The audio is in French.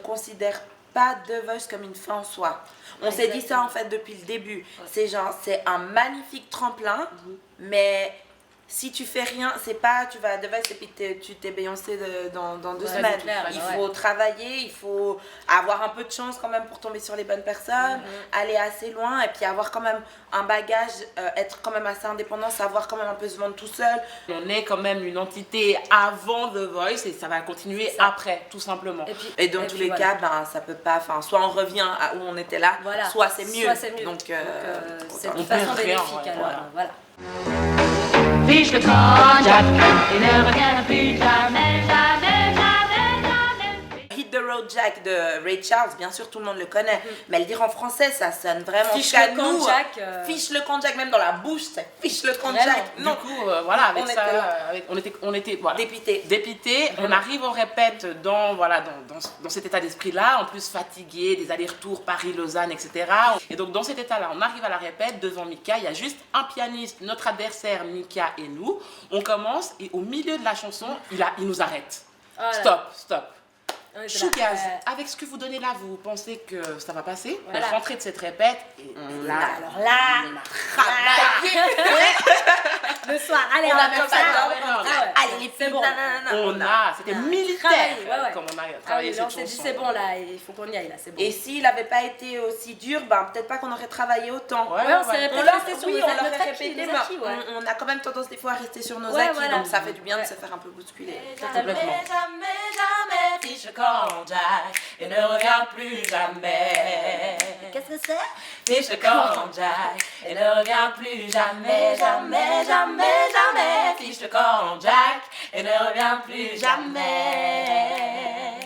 considère pas The Voice comme une fin en soi. On s'est dit ça en fait depuis le début. Ouais. C'est genre, c'est un magnifique tremplin, mais si tu fais rien, c'est pas tu vas à The Voice et puis tu t'es Beyoncé dans 2 semaines. Clair, il faut travailler, il faut avoir un peu de chance quand même pour tomber sur les bonnes personnes, aller assez loin et puis avoir quand même un bagage, être quand même assez indépendant, savoir quand même un peu se vendre tout seul. On est quand même une entité avant The Voice et ça va continuer après, tout simplement. Et dans tous les cas, ben, ça peut pas, soit on revient à où on était là, soit c'est mieux. Donc, c'est de façon bénéfique alors. Voilà. Fiche le camp, Jack, il ne revient plus jamais, jamais, jamais, jamais. Hit the Road Jack de Ray Charles, bien sûr tout le monde le connaît, mais le dire en français ça sonne vraiment Fiche le camp Jack. Fiche le camp Jack, même dans la bouche, c'est fiche le camp Jack. Non. Du coup, voilà, avec ça, on était voilà, dépité. On arrive, on répète dans cet état d'esprit-là, en plus fatigué, des allers-retours Paris-Lausanne, etc. Et donc dans cet état-là, on arrive à la répète devant Mika, il y a juste un pianiste, notre adversaire Mika et nous. On commence et au milieu de la chanson, il nous arrête. Stop. Chougaz, avec ce que vous donnez là, vous pensez que ça va passer? Voilà. Rentrée de cette répète et on a travaillé le soir. Allez, on a comme ça. Allez, c'est bon. C'était militaire comme on a travaillé cette chanson. On s'est dit c'est bon là, il faut qu'on y aille là, c'est bon. Et s'il n'avait pas été aussi dur, ben peut-être pas qu'on aurait travaillé autant. On s'est resté sur nos acquis. On a quand même tendance des fois à rester sur nos acquis, donc ça fait du bien de se faire un peu bousculer. Jamais, fiche le camp Jack, et ne reviens plus jamais. Qu'est-ce que c'est? Fiche le camp Jack, et ne reviens plus jamais, jamais, jamais, jamais. Fiche le camp Jack, et ne reviens plus jamais.